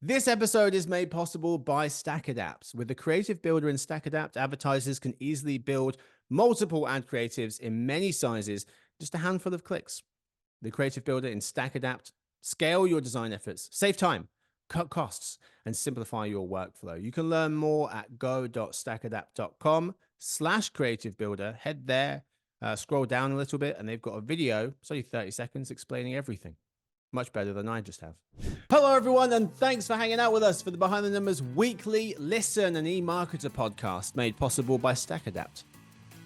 This episode is made possible by StackAdapt. With the Creative Builder in StackAdapt, advertisers can easily build multiple ad creatives in many sizes, just a handful of clicks. The Creative Builder in StackAdapt, scale your design efforts, save time, cut costs, and simplify your workflow. You can learn more at go.stackadapt.com/creative builder. Head there, scroll down a little bit, and they've got a video, it's only 30 seconds, explaining everything. Much better than I just have. Hello, everyone, and thanks for hanging out with us for the Behind the Numbers weekly Listen and eMarketer podcast made possible by StackAdapt.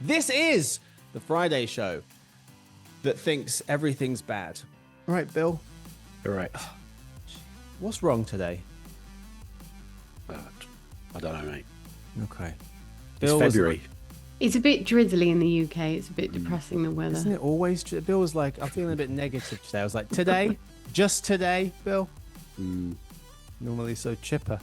This is the Friday show that thinks everything's bad. All right, Bill? Correct. What's wrong today? I don't know, mate. Okay. It's February. It's a bit drizzly in the UK. It's a bit depressing, the weather. Isn't it always? Bill was like, I'm feeling a bit negative today. I was like, today? Just today, Bill? Normally so chipper.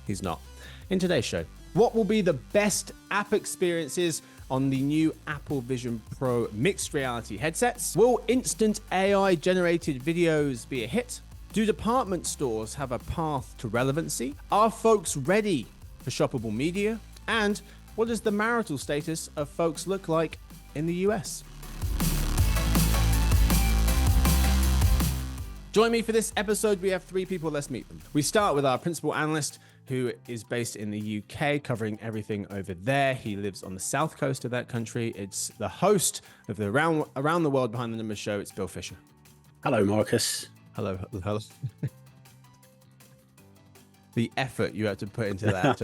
He's not. In today's show, what will be the best app experiences on the new Apple Vision Pro mixed reality headsets? Will instant AI generated videos be a hit? Do department stores have a path to relevancy? Are folks ready for shoppable media? And what does the marital status of folks look like in the US? Join me for this episode. We have three people. Let's meet them. We start with our principal analyst, who is based in the UK, covering everything over there. He lives on the south coast of that country. It's the host of the Around the World Behind the Numbers show. It's Bill Fisher. Hello, Marcus. Hello. The effort you had to put into that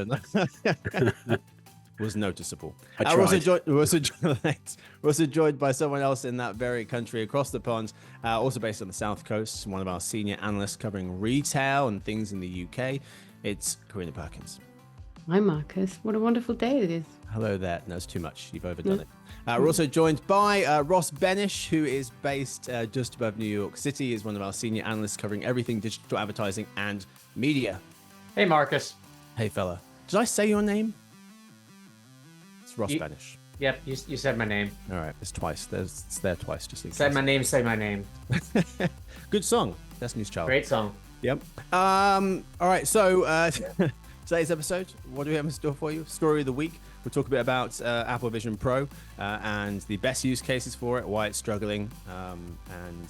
was noticeable. We're also joined by someone else in that very country across the pond, also based on the south coast, one of our senior analysts covering retail and things in the UK. It's Carina Perkins. Hi, Marcus. What a wonderful day it is. Hello there. No, it's too much. You've overdone it. We're also joined by Ross Benish, who is based just above New York City, is one of our senior analysts covering everything digital advertising and media. Hey, Marcus. Hey, fella. Did I say your name? It's Ross Benish. Yep, you said my name. All right, it's twice. It's there twice. Just in Say case. my name, say my name. Good song. Destiny's Child. Great song. Yep. All right, so today's episode, what do we have in store for you? Story of the week. We'll talk a bit about Apple Vision Pro and the best use cases for it, why it's struggling, and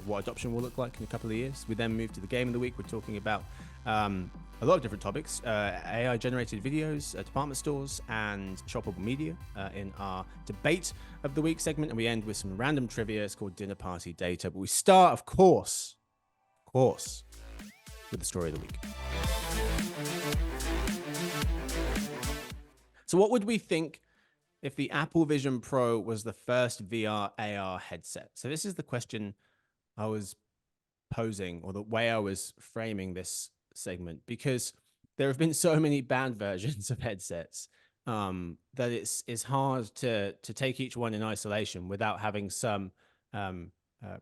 what adoption will look like in a couple of years. We then move to the game of the week. We're talking about a lot of different topics, AI-generated videos, department stores, and shoppable media in our debate of the week segment. And we end with some random trivia. It's called Dinner Party Data. But we start, of course, with the story of the week. So what would we think if the Apple Vision Pro was the first VR AR headset? So this is the question I was posing, or the way I was framing this segment, because there have been so many bad versions of headsets that it's hard to take each one in isolation without having some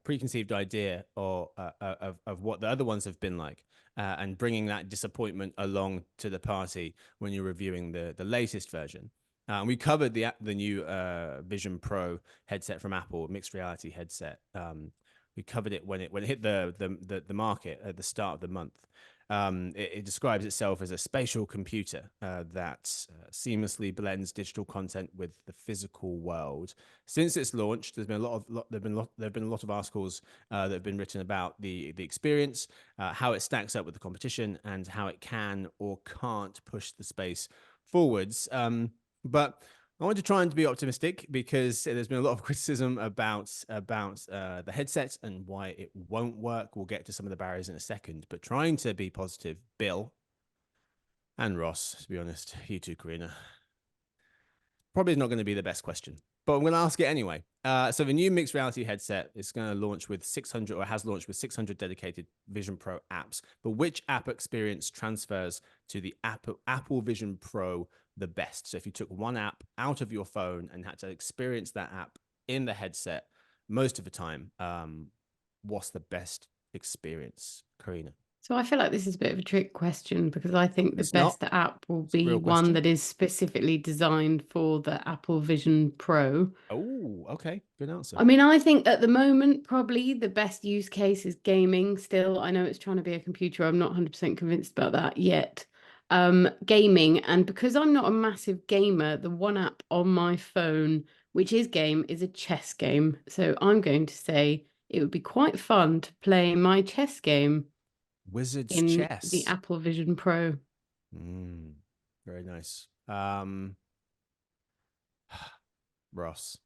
preconceived idea or of what the other ones have been like, and bringing that disappointment along to the party when you're reviewing the latest version. We covered the new Vision Pro headset from Apple, mixed reality headset. We covered it when it hit the market at the start of the month. It describes itself as a spatial computer that seamlessly blends digital content with the physical world. Since its launch, there've been a lot of articles that have been written about the experience, how it stacks up with the competition, and how it can or can't push the space forwards. But I want to try and be optimistic, because there's been a lot of criticism about the headset and why it won't work. We'll get to some of the barriers in a second, but trying to be positive, Bill and Ross, to be honest, you too, Carina, probably not going to be the best question, but I'm going to ask it anyway. So the new mixed reality headset is going to launch with 600, or has launched with 600 dedicated Vision Pro apps. But which app experience transfers to the Apple Vision Pro the best? So if you took one app out of your phone and had to experience that app in the headset most of the time, what's the best experience, Carina? So I feel like this is a bit of a trick question because I think the It's not. best app will It's a be real one question. that is specifically designed for the Apple Vision Pro. Oh, okay. Good answer. I mean, I think at the moment, probably the best use case is gaming still. I know it's trying to be a computer. I'm not 100% convinced about that yet. Gaming. And because I'm not a massive gamer, the one app on my phone, which is game, is a chess game. So I'm going to say it would be quite fun to play my chess game Wizard's in the Chess. Apple Vision Pro. Mm, very nice. Ross.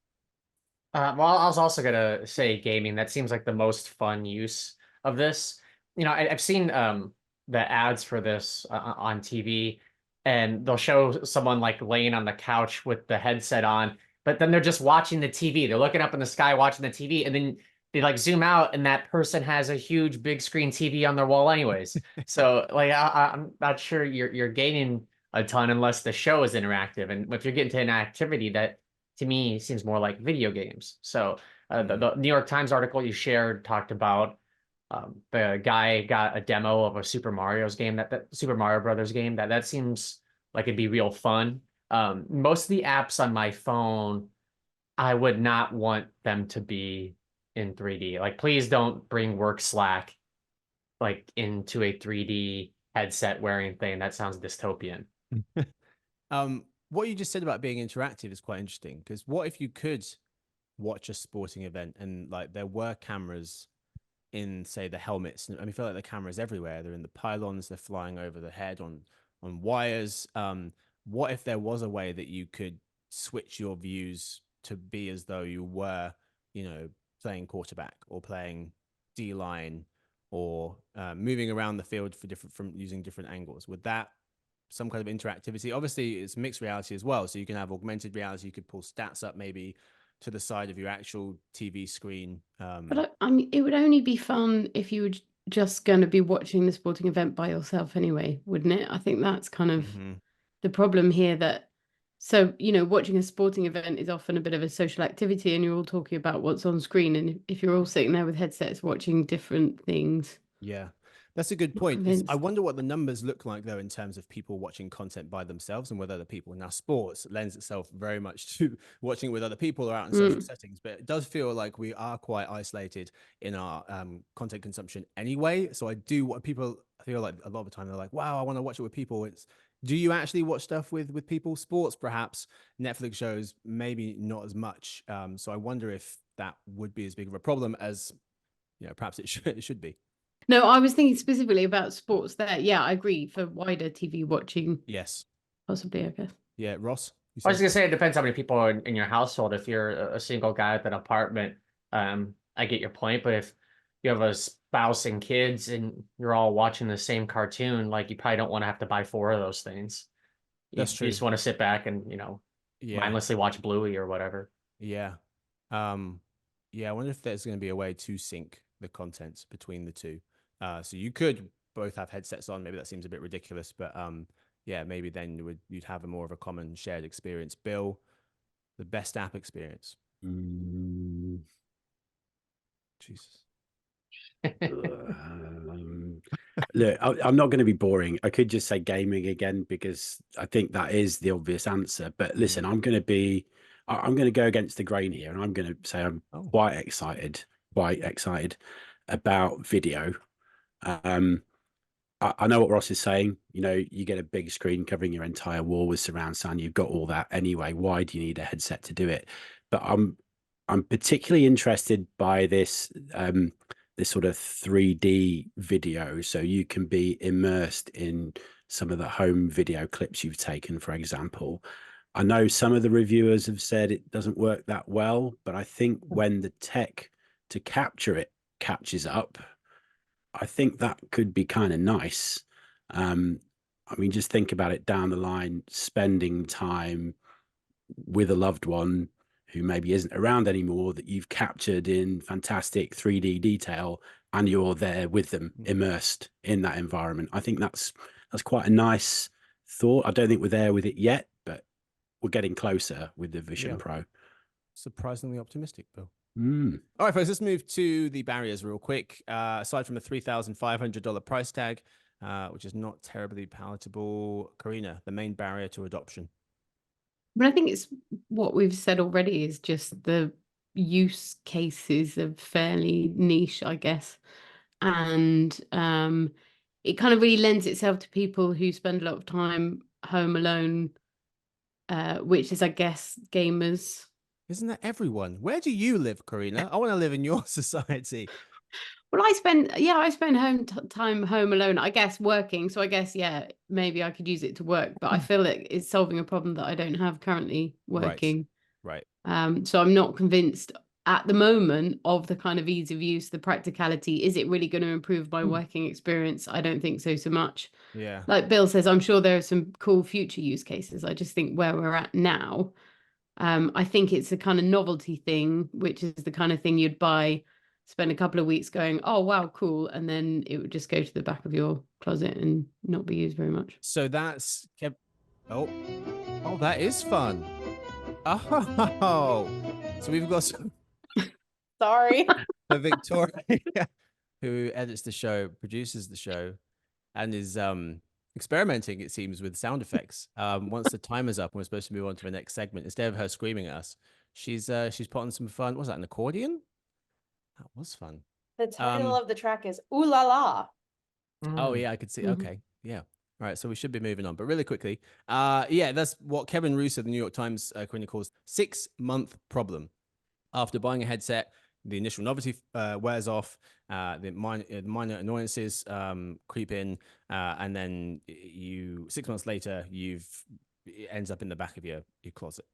Well, I was also gonna say gaming. That seems like the most fun use of this. I've seen the ads for this on TV, and they'll show someone like laying on the couch with the headset on, but then they're just watching the TV. They're looking up in the sky watching the TV, and then they like zoom out, and that person has a huge big screen TV on their wall, anyways. So like I'm not sure you're gaining a ton unless the show is interactive, and if you're getting to an activity that to me seems more like video games. So the New York Times article you shared talked about the guy got a demo of a Super Mario's game that Super Mario Brothers game that seems like it'd be real fun. Most of the apps on my phone, I would not want them to be in 3D. Like, please don't bring work Slack like into a 3D headset wearing thing. That sounds dystopian. What you just said about being interactive is quite interesting because what if you could watch a sporting event and like there were cameras in say the helmets? I mean, I feel like the cameras everywhere. They're in the pylons. They're flying over the head on wires. What if there was a way that you could switch your views to be as though you were, playing quarterback or playing D line or moving around the field for different from using different angles? Would that some kind of interactivity? Obviously, it's mixed reality as well, so you can have augmented reality. You could pull stats up maybe to the side of your actual TV screen. But I mean, it would only be fun if you were just going to be watching the sporting event by yourself anyway, wouldn't it? I think that's kind of Mhm. the problem here that so, watching a sporting event is often a bit of a social activity and you're all talking about what's on screen. And if you're all sitting there with headsets watching different things, Yeah, that's a good not point. I convinced. wonder what the numbers look like though in terms of people watching content by themselves and with other people. Now, sports lends itself very much to watching with other people or out in social Mm. settings, but it does feel like we are quite isolated in our content consumption anyway. So I do what people feel like a lot of the time they're like, "Wow, I want to watch it with people." It's do you actually watch stuff with people? Sports, perhaps. Netflix shows, maybe not as much. So I wonder if that would be as big of a problem as perhaps it should be. No, I was thinking specifically about sports there. Yeah, I agree. For wider TV watching, Yes. possibly, I guess. Yeah, Ross, you I was say? gonna say it depends how many people are in your household. If you're a single guy with an apartment, I get your point. But if you have a spouse and kids and you're all watching the same cartoon, like you probably don't want to have to buy four of those things. That's You true. just want to sit back and Yeah, mindlessly watch Bluey or whatever. yeah. Um, yeah, I wonder if there's going to be a way to sync the content between the two. So you could both have headsets on. Maybe that seems a bit ridiculous, but yeah, maybe then you'd have a more of a common shared experience. Bill, the best app experience. Mm, Jesus. um, look, I'm not going to be boring. I could just say gaming again because I think that is the obvious answer. But listen, I'm going to go against the grain here, and I'm going to say I'm Oh, quite excited about video. Um, I know what Ross is saying. You get a big screen covering your entire wall with surround sound. You've got all that anyway. Why do you need a headset to do it? But I'm particularly interested by this sort of 3D video, so you can be immersed in some of the home video clips you've taken, for example. I know some of the reviewers have said it doesn't work that well, but I think when the tech to capture it catches up, I think that could be kind of nice. Um, I mean, just think about it down the line, spending time with a loved one who maybe isn't around anymore that you've captured in fantastic 3D detail, and you're there with them, immersed in that environment. I think that's quite a nice thought. I don't think we're there with it yet, but we're getting closer with the Vision yeah. Pro. Surprisingly optimistic, Bill. All right, folks, let's move to the barriers real quick. Aside from the $3,500 price tag, which is not terribly palatable, Carina, the main barrier to adoption. But I think it's what we've said already is just the use cases are fairly niche, I guess. And it kind of really lends itself to people who spend a lot of time home alone, which is, I guess, gamers. Isn't that everyone? Where do you live, Carina? I want to live in your society. Well, I spend time home alone, I guess, working. So I guess, yeah, maybe I could use it to work, but I feel like it's solving a problem that I don't have currently working. Right. So I'm not convinced at the moment of the kind of ease of use, the practicality. Is it really going to improve my working experience? I don't think so much. Yeah. Like Bill says, I'm sure there are some cool future use cases. I just think where we're at now, I think it's a kind of novelty thing, which is the kind of thing you'd buy, spend a couple of weeks going, oh, wow, cool. And then it would just go to the back of your closet and not be used very much. So that's oh, that is fun. Oh, so we've got Sorry. Victoria, who edits the show, produces the show, and is experimenting, it seems, with sound effects. Once the timer's up and we're supposed to move on to the next segment, instead of her screaming at us, she's put on some fun. What was that, an accordion? That was fun. The title of the track is Ooh La La. Oh yeah, I could see. Mm-hmm. Okay, yeah. All right, so we should be moving on, but really quickly, yeah, that's what Kevin Roos of the New York Times calls 6-month problem. After buying a headset, the initial novelty wears off, the minor annoyances creep in, and then 6 months later, it ends up in the back of your closet.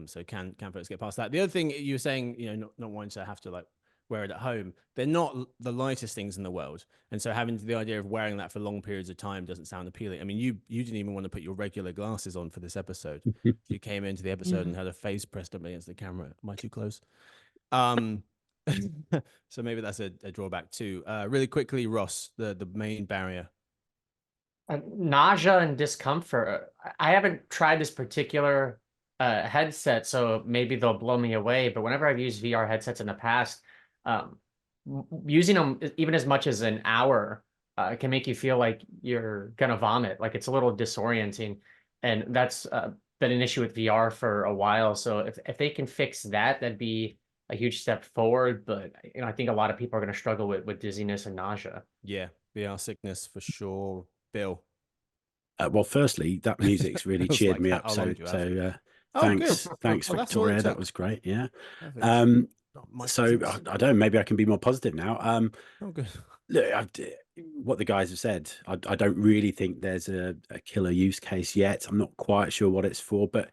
So can folks get past that? The other thing you were saying, not wanting to have to like wear it at home, they're not the lightest things in the world, and so having the idea of wearing that for long periods of time doesn't sound appealing. I mean, you didn't even want to put your regular glasses on for this episode. You came into the episode and had a face pressed up against the camera. Am I too close? So maybe that's a drawback too. Really quickly, Ross, the main barrier. Nausea and discomfort. I haven't tried this particular headset, so maybe they'll blow me away. But whenever I've used VR headsets in the past, using them even as much as an hour can make you feel like you're gonna vomit. Like it's a little disorienting, and that's been an issue with VR for a while. So if they can fix that, that'd be a huge step forward. But I think a lot of people are going to struggle with dizziness and nausea. Yeah, VR sickness for sure. Bill. Well, firstly, that music's really cheered me up. So thanks, Victoria. That was great. Yeah. So I don't know, maybe I can be more positive now. Good. Look, what the guys have said, I don't really think there's a killer use case yet. I'm not quite sure what it's for, but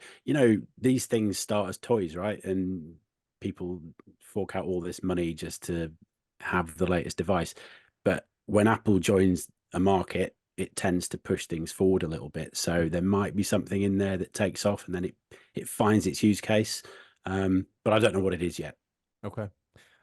these things start as toys, right? And people fork out all this money just to have the latest device. But when Apple joins a market, it tends to push things forward a little bit. So there might be something in there that takes off and then it finds its use case. But I don't know what it is yet. Okay.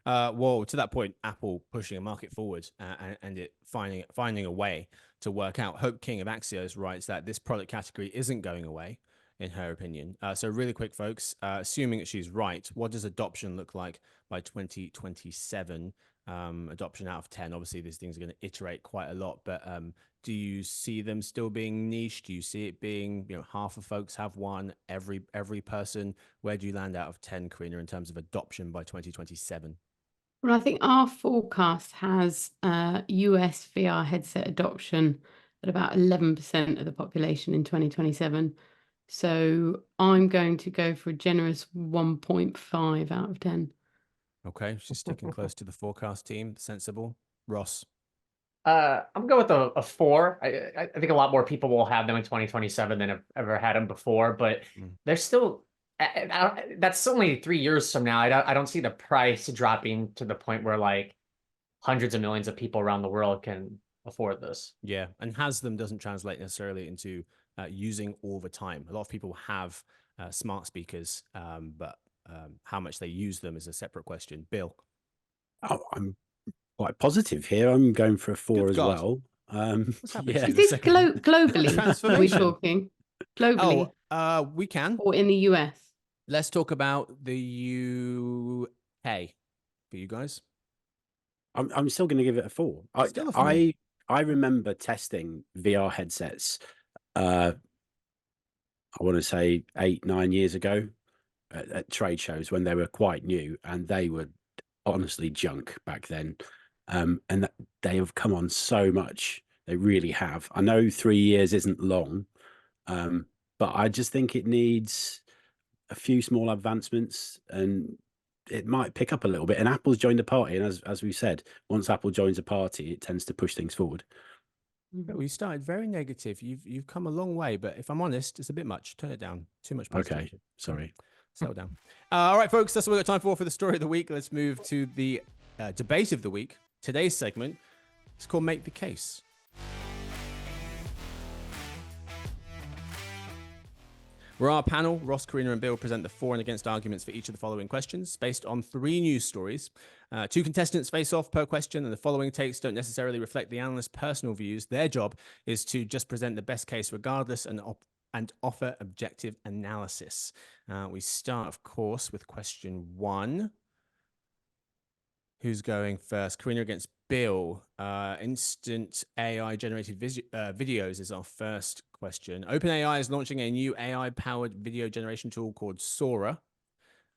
Well, to that point, Apple pushing a market forward and it finding a way to work out. Hope King of Axios writes that this product category isn't going away, in her opinion. So really quick, folks, assuming that she's right, what does adoption look like by 2027? Adoption out of 10. Obviously, these things are going to iterate quite a lot, but do you see them still being niche? Do you see it being, half of folks have one, every person? Where do you land out of 10, Carina, in terms of adoption by 2027? Well, I think our forecast has US VR headset adoption at about 11% of the population in 2027. So I'm going to go for a generous 1.5 out of 10. Okay, she's sticking close to the forecast team. Sensible. Ross. I'm going with a 4. I think a lot more people will have them in 2027 than have ever had them before, but they're still. That's only 3 years from now. I don't see the price dropping to the point where like hundreds of millions of people around the world can afford this. Yeah, and has them doesn't translate necessarily into using all the time. A lot of people have smart speakers, but how much they use them is a separate question. Bill. Oh, I'm quite positive here. I'm going for a 4 as well. Yeah. Is this globally? Are we talking globally? We can. Or in the US? Let's talk about the Hey, for you guys? I'm still going to give it a 4. Still a 4. I remember testing VR headsets. I want to say 8-9 years ago at trade shows when they were quite new, and they were honestly junk back then. And they have come on so much. They really have. I know 3 years isn't long, but I just think it needs a few small advancements, and it might pick up a little bit. And Apple's joined the party, and as we said, once Apple joins a party, it tends to push things forward. Well, you started very negative. You've come a long way, but if I'm honest, it's a bit much. Turn it down. Too much positivity. Okay, sorry. Settle down. All right, folks, that's what we've got time for the story of the week. Let's move to the debate of the week. Today's segment is called Make the Case. Where our panel, Ross, Carina, and Bill, present the for and against arguments for each of the following questions based on 3 news stories. 2 contestants face off per question, and the following takes don't necessarily reflect the analyst's personal views. Their job is to just present the best case regardless and offer objective analysis. We start, of course, with question 1. Who's going first? Carina against Bill. Instant AI generated videos is our first question. OpenAI is launching a new AI-powered video generation tool called Sora.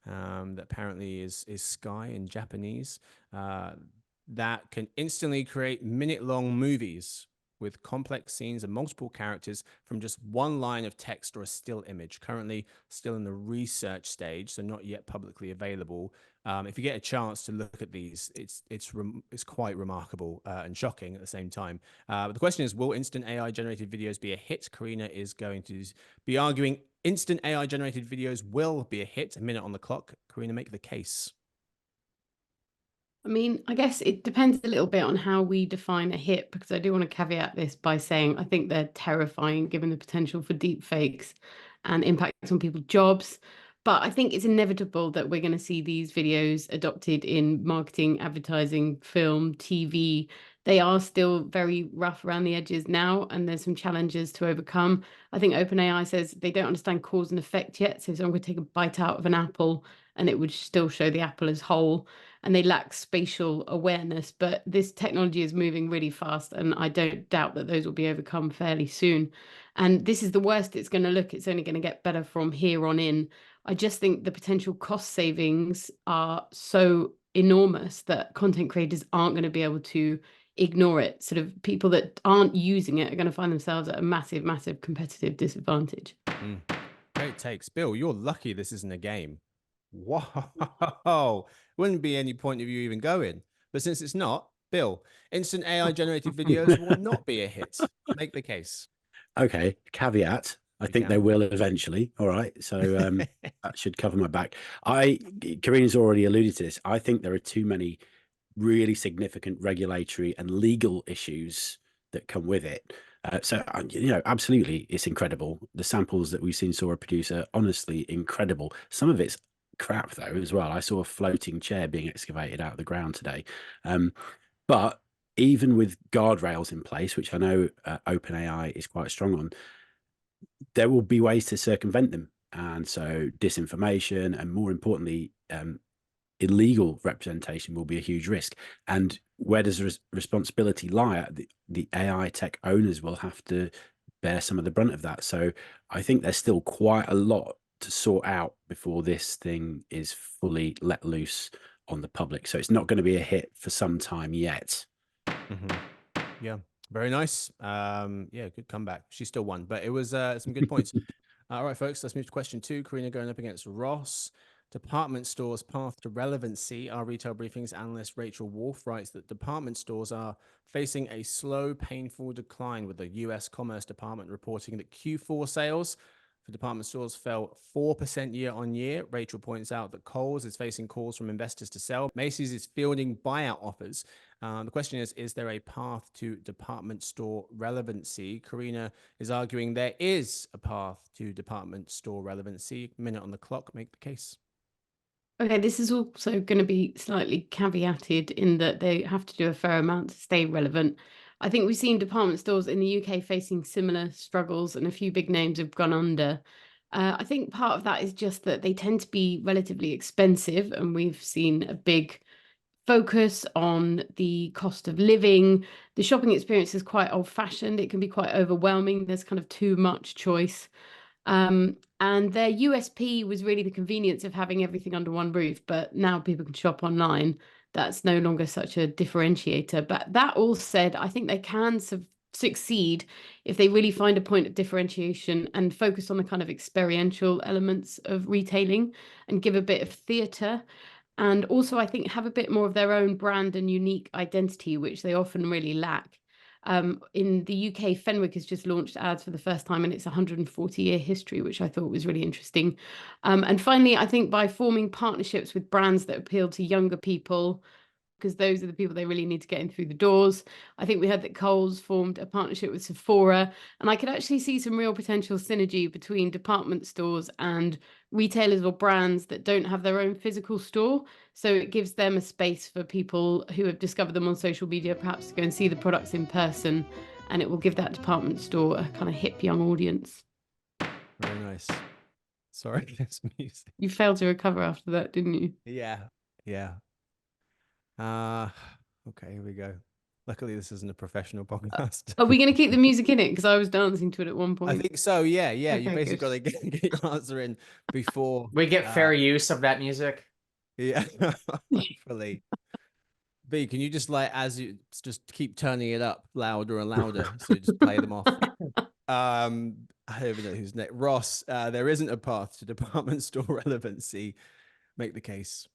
That apparently is Sky in Japanese. That can instantly create minute-long movies with complex scenes and multiple characters from just one line of text or a still image. Currently still in the research stage, so not yet publicly available. If you get a chance to look at these, it's quite remarkable and shocking at the same time. But the question is, will instant AI generated videos be a hit? Carina is going to be arguing instant AI generated videos will be a hit. A minute on the clock. Carina, make the case. I mean, I guess it depends a little bit on how we define a hit, because I do want to caveat this by saying I think they're terrifying given the potential for deep fakes and impacts on people's jobs. But I think it's inevitable that we're going to see these videos adopted in marketing, advertising, film, TV. They are still very rough around the edges now, and there's some challenges to overcome. I think OpenAI says they don't understand cause and effect yet. So someone could take a bite out of an apple and it would still show the apple as whole, and they lack spatial awareness. But this technology is moving really fast, and I don't doubt that those will be overcome fairly soon. And this is the worst it's going to look. It's only going to get better from here on in. I just think the potential cost savings are so enormous that content creators aren't going to be able to ignore it. Sort of people that aren't using it are going to find themselves at a massive, massive competitive disadvantage. Great takes. Bill, you're lucky this isn't a game. Whoa. Wouldn't be any point of you even going. But since it's not, Bill, instant AI generated videos will not be a hit. Make the case. Okay, caveat. I think they will eventually. All right. So that should cover my back. Carina's already alluded to this. I think there are too many really significant regulatory and legal issues that come with it. So, absolutely, it's incredible. The samples that we've seen Sora produce are honestly incredible. Some of it's crap, though, as well. I saw a floating chair being excavated out of the ground today. But even with guardrails in place, which I know OpenAI is quite strong on, there will be ways to circumvent them. And so disinformation and, more importantly, illegal representation will be a huge risk. And where does the responsibility lie? The AI tech owners will have to bear some of the brunt of that. So I think there's still quite a lot to sort out before this thing is fully let loose on the public. So it's not going to be a hit for some time yet. Yeah, very nice. Yeah, good comeback. She still won, but it was some good points. All right, folks, let's move to question 2. Carina going up against Ross. Department stores' path to relevancy. Our Retail Briefing's analyst Rachel Wolf writes that department stores are facing a slow, painful decline, with the US Commerce Department reporting that Q4 sales for department stores fell 4% year on year. Rachel points out that Kohl's is facing calls from investors to sell. Macy's is fielding buyout offers. The question is there a path to department store relevancy? Carina is arguing there is a path to department store relevancy. Minute on the clock, make the case. Okay, this is also going to be slightly caveated in that they have to do a fair amount to stay relevant. I think we've seen department stores in the UK facing similar struggles, and a few big names have gone under. I think part of that is just that they tend to be relatively expensive, and we've seen a big focus on the cost of living. The shopping experience is quite old-fashioned. It can be quite overwhelming. There's kind of too much choice. And their USP was really the convenience of having everything under one roof, but now people can shop online. That's no longer such a differentiator. But that all said, I think they can succeed if they really find a point of differentiation and focus on the kind of experiential elements of retailing and give a bit of theatre. And also, I think, have a bit more of their own brand and unique identity, which they often really lack. In the UK, Fenwick has just launched ads for the first time, and it's a 140-year history, which I thought was really interesting. And finally, I think by forming partnerships with brands that appeal to younger people, because those are the people they really need to get in through the doors. I think we heard that Kohl's formed a partnership with Sephora, and I could actually see some real potential synergy between department stores and retailers or brands that don't have their own physical store. So it gives them a space for people who have discovered them on social media, perhaps to go and see the products in person, and it will give that department store a kind of hip young audience. Very nice. Sorry, there's music. You failed to recover after that, didn't you? Yeah. Okay, here we go. Luckily, this isn't a professional podcast. Are we going to keep the music in it? Because I was dancing to it at one point. I think so. Yeah. You Okay, basically good. got to get your answer in before We get fair use of that music. Yeah, hopefully. B, can you just as you just keep turning it up louder and louder, so you just play them off? I don't even know who's next. Ross, there isn't a path to department store relevancy. Make the case.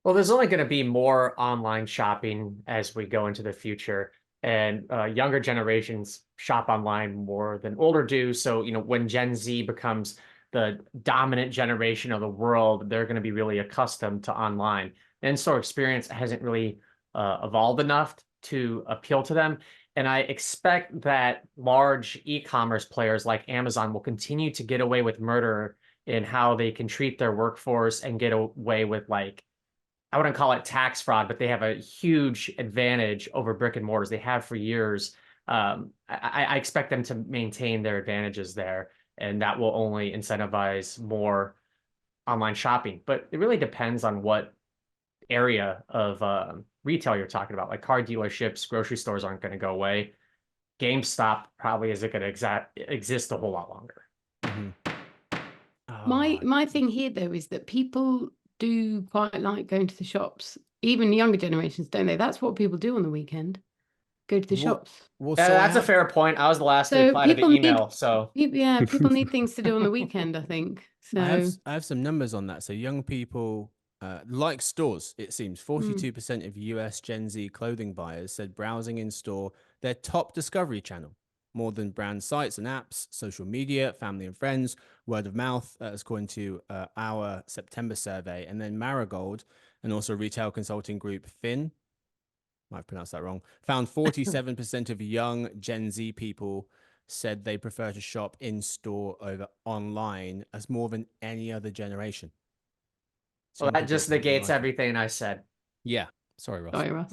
Well, there's only going to be more online shopping as we go into the future, and younger generations shop online more than older do. So, when Gen Z becomes the dominant generation of the world, they're going to be really accustomed to online. The in-store experience hasn't really evolved enough to appeal to them. And I expect that large e-commerce players like Amazon will continue to get away with murder in how they can treat their workforce and get away with, I wouldn't call it tax fraud, but they have a huge advantage over brick and mortars. They have for years. I expect them to maintain their advantages there, and that will only incentivize more online shopping. But it really depends on what area of retail you're talking about. Like car dealerships, grocery stores aren't going to go away. GameStop probably isn't going to exist a whole lot longer. Mm-hmm. My thing here, though, is that people do quite like going to the shops. Even younger generations, don't they? That's what people do on the weekend. Go to the shops. Well, Yeah, that's a fair point. I was the last to So reply to the people email. people need things to do on the weekend, I think. So I have some numbers on that. So young people like stores, it seems 42% of US Gen Z clothing buyers said browsing in store their top discovery channel, more than brand sites and apps, social media, family and friends, word of mouth, according to our September survey. And then Marigold and also retail consulting group Fin, might have pronounced that wrong, found 47% of young Gen Z people said they prefer to shop in store over online as more than any other generation. So well, that just negates everything I said. Yeah. Sorry, Ross. sorry, Ross.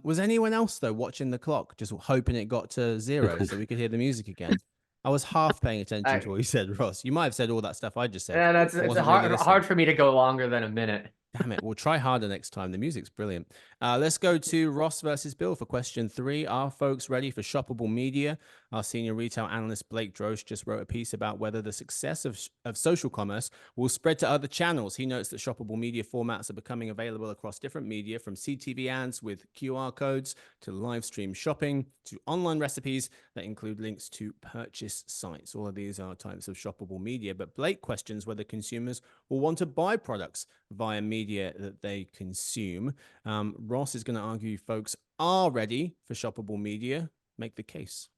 Was anyone else though watching the clock, just hoping it got to 0 so we could hear the music again? I was half paying attention to what you said, Ross. You might have said all that stuff I just said. Yeah, it's hard for me to go longer than a minute. Damn it. We'll try harder next time. The music's brilliant. Let's go to Ross versus Bill for question 3. Are folks ready for shoppable media? Our senior retail analyst Blake Drosh just wrote a piece about whether the success of social commerce will spread to other channels. He notes that shoppable media formats are becoming available across different media, from CTV ads with QR codes to live stream shopping to online recipes that include links to purchase sites. All of these are types of shoppable media, but Blake questions whether consumers will want to buy products via media that they consume. Ross is going to argue folks are ready for shoppable media. Make the case.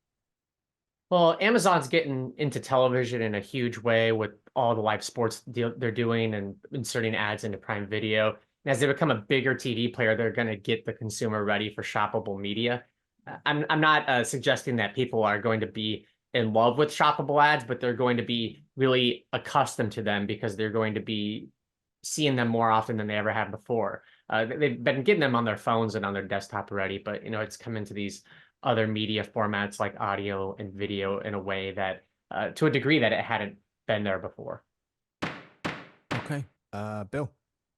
Well, Amazon's getting into television in a huge way with all the live sports they're doing and inserting ads into Prime Video. And as they become a bigger TV player, they're going to get the consumer ready for shoppable media. I'm not suggesting that people are going to be in love with shoppable ads, but they're going to be really accustomed to them because they're going to be seeing them more often than they ever have before. They've been getting them on their phones and on their desktop already, but it's come into these other media formats like audio and video in a way that to a degree that it hadn't been there before. Okay, Bill.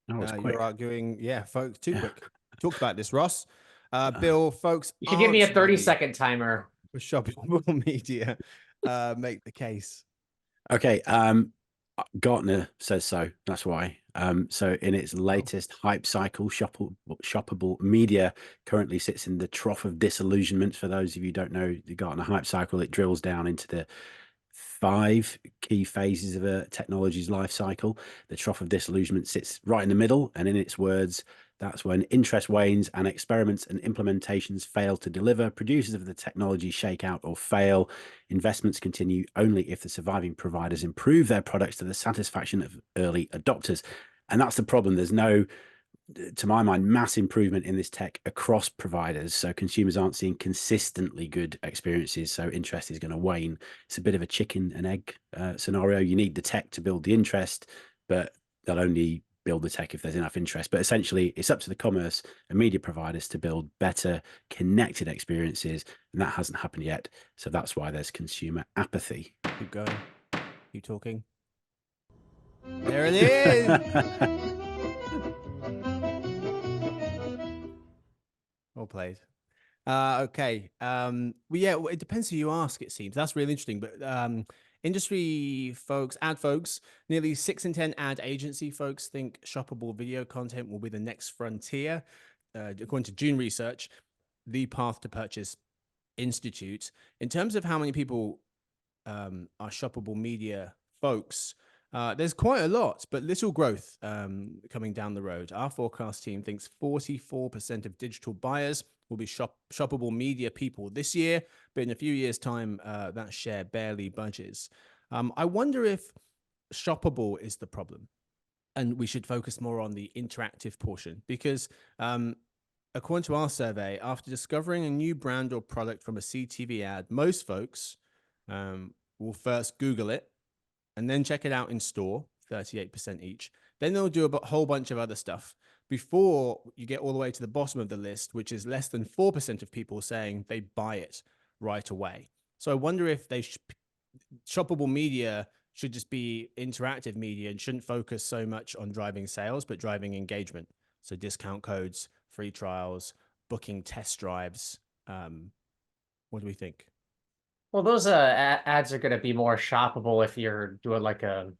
That was quick. You're arguing, yeah, folks, too quick. Talked about this, Ross. Bill, folks, You should give me a aren't ready 30-second timer. for shoppable media. Make the case. Okay, Gartner says so. That's why. So in its latest hype cycle, shoppable media currently sits in the trough of disillusionment. For those of you who don't know the Gartner hype cycle, it drills down into the 5 key phases of a technology's life cycle. The trough of disillusionment sits right in the middle, and in its words, that's when interest wanes and experiments and implementations fail to deliver. Producers of the technology shake out or fail. Investments continue only if the surviving providers improve their products to the satisfaction of early adopters. And that's the problem. There's no, to my mind, mass improvement in this tech across providers. So consumers aren't seeing consistently good experiences. So interest is going to wane. It's a bit of a chicken and egg scenario. You need the tech to build the interest, but they'll only build the tech if there's enough interest. But essentially, it's up to the commerce and media providers to build better connected experiences. And that hasn't happened yet. So that's why there's consumer apathy. Keep going. Keep talking. There it is. Well played. Okay. Well, yeah, it depends who you ask, it seems. That's really interesting. But industry folks, ad folks, nearly 6 in 10 ad agency folks think shoppable video content will be the next frontier. According to June research, the Path to Purchase Institute. In terms of how many people are shoppable media folks, there's quite a lot, but little growth coming down the road. Our forecast team thinks 44% of digital buyers will be shoppable media people this year, but in a few years' time, that share barely budges. I wonder if shoppable is the problem, and we should focus more on the interactive portion, because according to our survey, after discovering a new brand or product from a CTV ad, most folks will first Google it and then check it out in store, 38% each. Then they'll do a whole bunch of other stuff before you get all the way to the bottom of the list, which is less than 4% of people saying they buy it right away. So I wonder if shoppable media should just be interactive media and shouldn't focus so much on driving sales, but driving engagement. So discount codes, free trials, booking test drives. What do we think? Well, those ads are going to be more shoppable if you're doing like a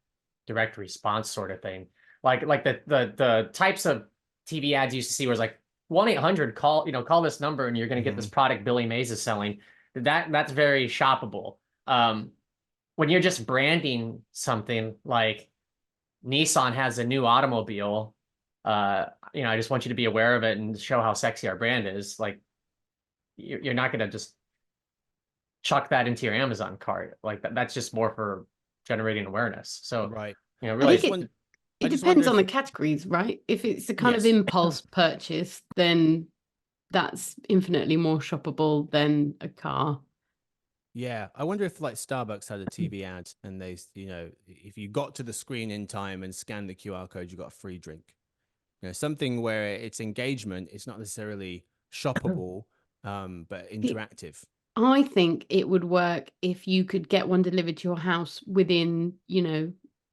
direct response sort of thing. Like the types of TV ads you used to see was like 1-800 call this number and you're going to get this product Billy Mays is selling. That's very shoppable. When you're just branding something like Nissan has a new automobile, I just want you to be aware of it and show how sexy our brand is. Like you're not going to just chuck that into your Amazon cart. Like that's just more for generating awareness. So, right. Really, it depends on the categories, right? If it's a kind of impulse purchase, then that's infinitely more shoppable than a car. Yeah, I wonder if like Starbucks had a TV ad and they, if you got to the screen in time and scanned the QR code, you got a free drink. Something where it's engagement, it's not necessarily shoppable, but interactive. I think it would work if you could get one delivered to your house within,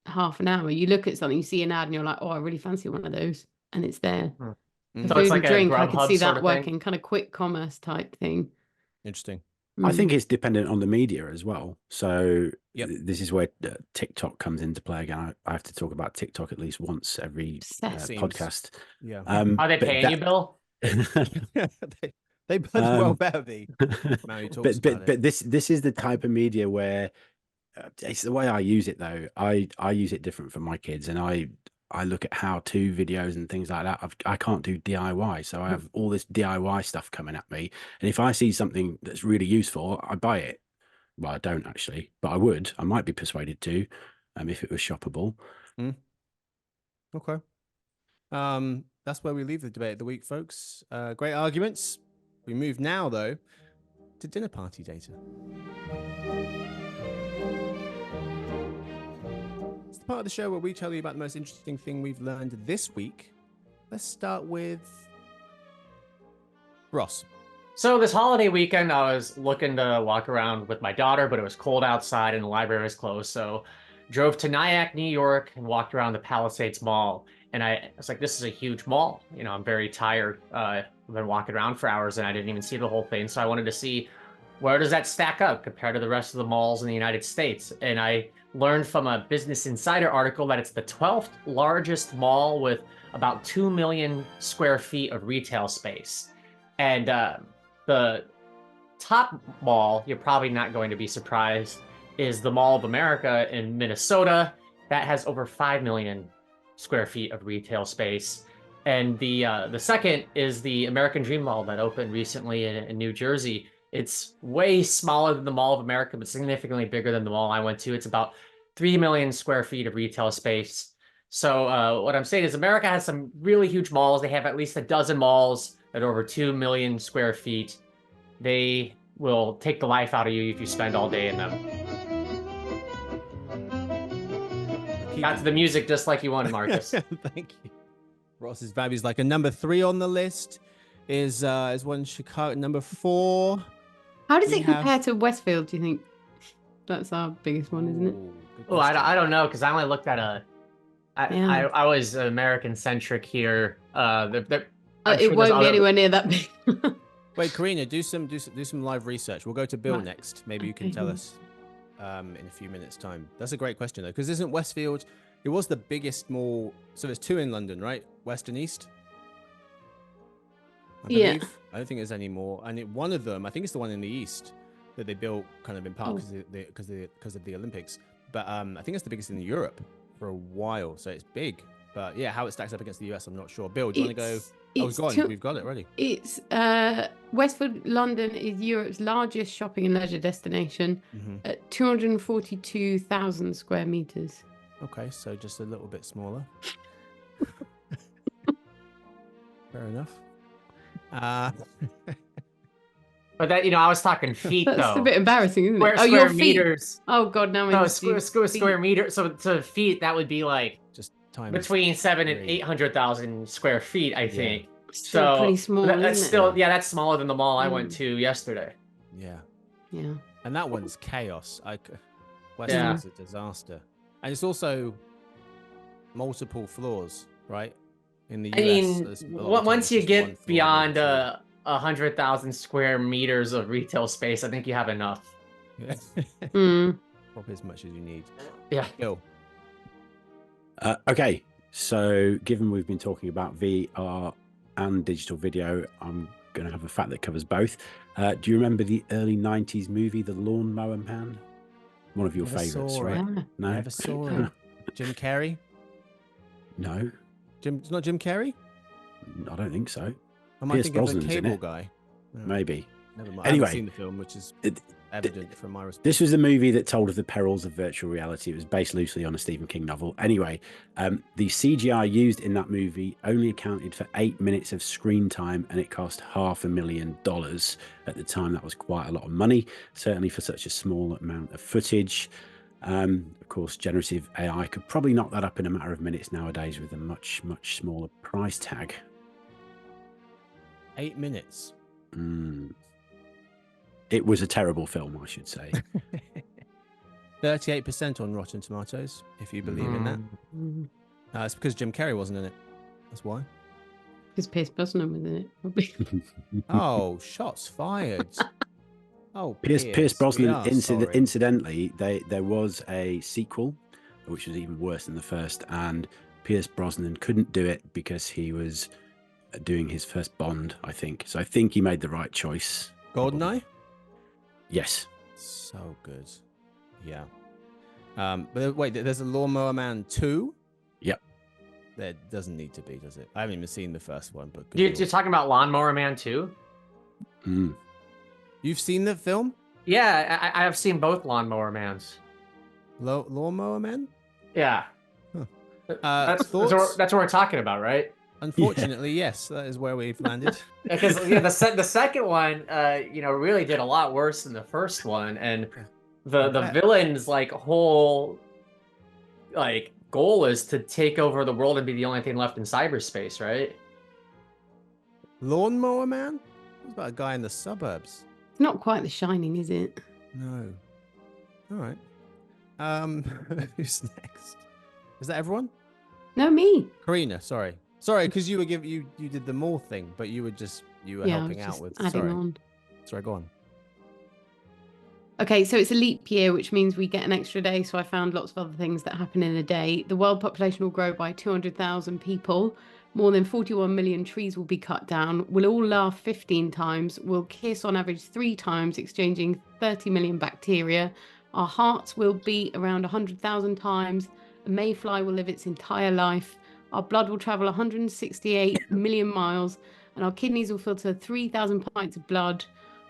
half an hour. You look at something, you see an ad and you're like, oh, I really fancy one of those. And it's there. So food it's like and drink, a I could see that working, thing. kind of quick commerce type thing. Interesting. I think it's dependent on the media as well. So this is where TikTok comes into play again. I have to talk about TikTok at least once every podcast. Yeah. Are they paying you, Bill? They both well better be. But this is the type of media where it's the way I use it though. I use it different for my kids, and I look at how-to videos and things like that. I can't do DIY, so I have all this DIY stuff coming at me. And if I see something that's really useful, I buy it. Well, I don't actually, but I would. I might be persuaded to, if it was shoppable. Okay. That's where we leave the debate of the week, folks. Great arguments. We move now, though, to dinner party data. It's the part of the show where we tell you about the most interesting thing we've learned this week. Let's start with Ross. So this holiday weekend, I was looking to walk around with my daughter, but it was cold outside and the library was closed. So drove to Nyack, New York, and walked around the Palisades Mall. And I was like, this is a huge mall. You know, I'm very tired. I've been walking around for hours and I didn't even see the whole thing. So I wanted to see where does that stack up compared to the rest of the malls in the United States. And I learned from a Business Insider article that it's the 12th largest mall with about 2 million square feet of retail space. And the top mall, you're probably not going to be surprised, is the Mall of America in Minnesota. That has over 5 million square feet of retail space. And the second is the American Dream Mall that opened recently in New Jersey. It's way smaller than the Mall of America, but significantly bigger than the mall I went to. It's about 3 million square feet of retail space. So what I'm saying is America has some really huge malls. They have at least a dozen malls that are over 2 million square feet. They will take the life out of you if you spend all day in them. Got to the music just like you wanted, Marcus. Thank you. Ross's values like a number 3 on the list is one Chicago. Number 4. How does it compare to Westfield, do you think? That's our biggest one, isn't it? Oh, I don't know, because I only looked at I was American-centric here. It won't be anywhere near that big. Wait, Carina, do some live research. We'll go to Bill next. Maybe you can tell us in a few minutes' time. That's a great question, though, because isn't Westfield... It was the biggest mall. So there's 2 in London, right? West and East? I believe. Yeah. I don't think there's any more. And one of them, I think it's the one in the East that they built kind of in part because of the Olympics. But I think it's the biggest in Europe for a while. So it's big. But yeah, how it stacks up against the US, I'm not sure. Bill, do you want to go? Oh, it's gone. We've got it ready. It's Westfield London is Europe's largest shopping and leisure destination at 242,000 square meters. Okay, so just a little bit smaller. Fair enough. But that, I was talking feet, though. That's a bit embarrassing, isn't it? Square meters. Oh, God, now no, square meter. So feet, that would be like just times between 700,000 and 800,000 square feet, I think. Still pretty small. That's still, that's smaller than the mall I went to yesterday. Yeah. Yeah. And that one's chaos. Westfield's a disaster. And it's also multiple floors, right? In the US. Once you get beyond 100,000 square meters of retail space, I think you have enough. Probably as much as you need. Yeah. Bill. Okay, so given we've been talking about VR and digital video, I'm going to have a fact that covers both. Do you remember the early 90s movie, The Lawnmower Man? One of your favorites, right? No? Never saw it. Jim Carrey? No. It's not Jim Carrey? I don't think so. I might think of the cable guy. Maybe. Never mind. Anyway, I haven't seen the film, which is evident from my response. This was a movie that told of the perils of virtual reality. It was based loosely on a Stephen King novel. Anyway, the CGI used in that movie only accounted for 8 minutes of screen time, and it cost $500,000 at the time. That was quite a lot of money, certainly for such a small amount of footage. Of course, generative AI could probably knock that up in a matter of minutes nowadays with a much, much smaller price tag. 8 minutes. It was a terrible film, I should say. 38% on Rotten Tomatoes, if you believe in that. It's because Jim Carrey wasn't in it. That's why. Because Pierce Brosnan was in it, probably. Oh, shots fired. Oh, Pierce Brosnan. Incidentally, there was a sequel, which was even worse than the first, and Pierce Brosnan couldn't do it because he was doing his first Bond, I think. So I think he made the right choice. GoldenEye? Yes. So good. Yeah. But wait, there's a Lawnmower Man 2? Yep. There doesn't need to be, does it? I haven't even seen the first one, but you're talking about Lawnmower Man 2? You've seen the film? Yeah, I have seen both Lawnmower Mans. Lawnmower Man? Yeah. Huh. That's what we're talking about, right? Unfortunately, yes, that is where we've landed. Because the second one, really did a lot worse than the first one, and the villain's whole goal is to take over the world and be the only thing left in cyberspace, right? Lawnmower Man? It's about a guy in the suburbs. It's not quite The Shining, is it? No. All right. Who's next? Is that everyone? No, me. Carina, sorry, because you did the mall thing, but you were I helping was out just with. adding on. Sorry, go on. Okay, so it's a leap year, which means we get an extra day. So I found lots of other things that happen in a day. The world population will grow by 200,000 people. More than 41 million trees will be cut down. We'll all laugh 15 times. We'll kiss on average 3 times, exchanging 30 million bacteria. Our hearts will beat around 100,000 times. A mayfly will live its entire life. Our blood will travel 168 million miles. And our kidneys will filter 3,000 pints of blood.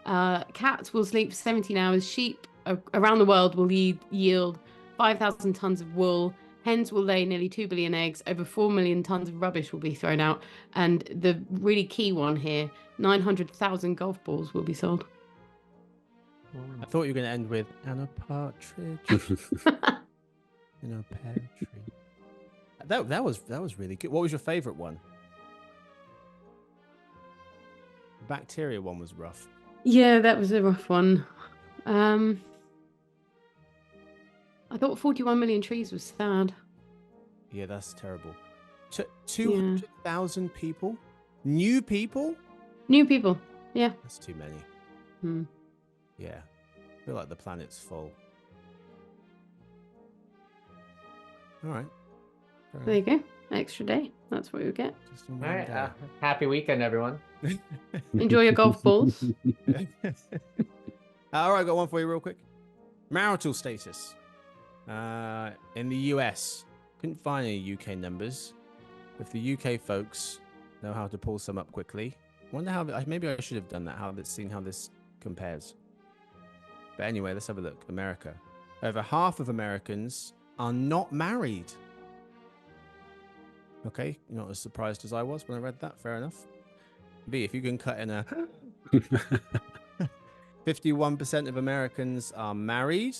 Cats will sleep for 17 hours. Sheep around the world will yield 5,000 tons of wool. Hens will lay nearly 2 billion eggs. Over 4 million tons of rubbish will be thrown out. And the really key one here, 900,000 golf balls will be sold. I thought you were going to end with and a partridge in a pear tree. That was really good. What was your favorite one? The bacteria one was rough. Yeah, that was a rough one. I thought 41 million trees was sad. Yeah, that's terrible. 200,000 people? New people? New people. Yeah. That's too many. Hmm. Yeah. I feel like the planet's full. All right. There you go. Extra day. That's what you get. Just on All one right. day. Happy weekend, everyone. Enjoy your golf balls. All right, got one for you real quick. Marital status. In the US, couldn't find any UK numbers. If the UK folks know how to pull some up quickly, wonder how. Maybe I should have done that. Seen how this compares. But anyway, let's have a look. America. Over half of Americans are not married. Okay, you're not as surprised as I was when I read that. Fair enough. B, if you can cut in a 51% of Americans are married,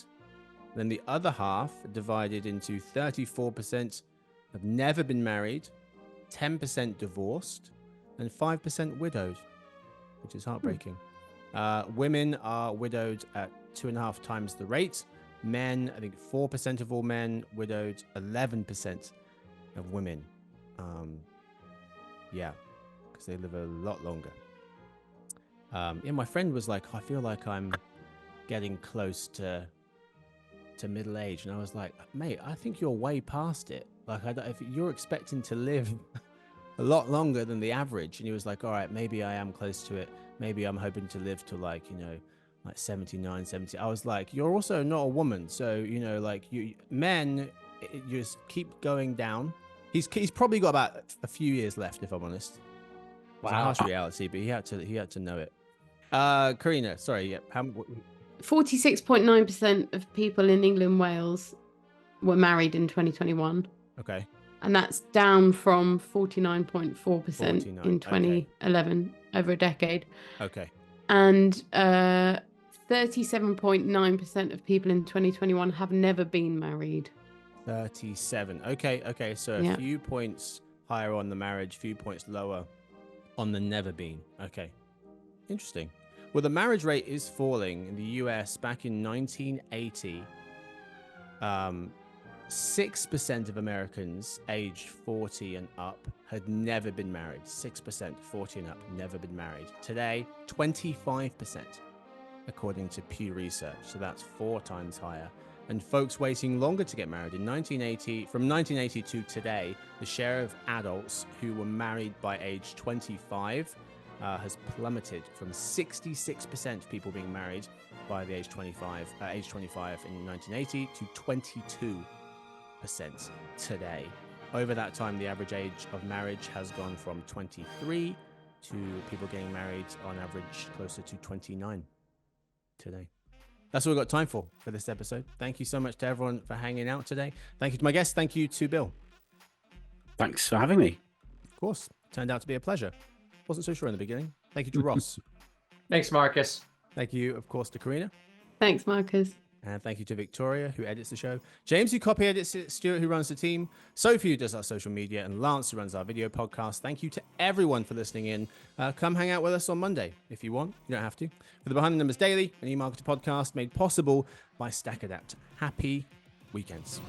then the other half divided into 34% have never been married, 10% divorced, and 5% widowed, which is heartbreaking. Women are widowed at 2.5 times the rate. Men, I think 4% of all men widowed, 11% of women. Yeah, because they live a lot longer. Yeah, my friend was like, I feel like I'm getting close to middle age, and I was like, mate, I think you're way past it. Like, if you're expecting to live a lot longer than the average, and he was like, all right, maybe I am close to it. Maybe I'm hoping to live to like 79, 70. I was like, you're also not a woman, so like men, you just keep going down. He's probably got about a few years left, if I'm honest. It's a harsh reality, but he had to know it. Carina, sorry, yeah. 46.9% of people in England and Wales were married in 2021. Okay. And that's down from 49.4% 49, in 2011, over a decade. Okay. And 37.9% of people in 2021 have never been married. 37. Okay. So a few points higher on the marriage, few points lower on the never been. Okay. Interesting. Well, the marriage rate is falling in the US. Back in 1980, 6% of Americans aged 40 and up had never been married. 6%, 40 and up, never been married. Today, 25%, according to Pew Research. So that's 4 times higher. And folks waiting longer to get married. From 1980 to today, the share of adults who were married by age 25 has plummeted from 66% of people being married by the age 25 in 1980 to 22% today. Over that time, the average age of marriage has gone from 23 to people getting married on average closer to 29 today. That's all we've got time for this episode. Thank you so much to everyone for hanging out today. Thank you to my guests. Thank you to Bill. Thanks for having me. Of course. Turned out to be a pleasure. Wasn't so sure in the beginning. Thank you to Ross. Thanks, Marcus. Thank you, of course, to Carina. Thanks, Marcus. And thank you to Victoria, who edits the show, James, who copy edits it, Stuart, who runs the team, Sophie, who does our social media, and Lance, who runs our video podcast. Thank you to everyone for listening in. Come hang out with us on Monday if you want. You don't have to. For the Behind the Numbers Daily, an e-marketer podcast made possible by StackAdapt. Happy weekends.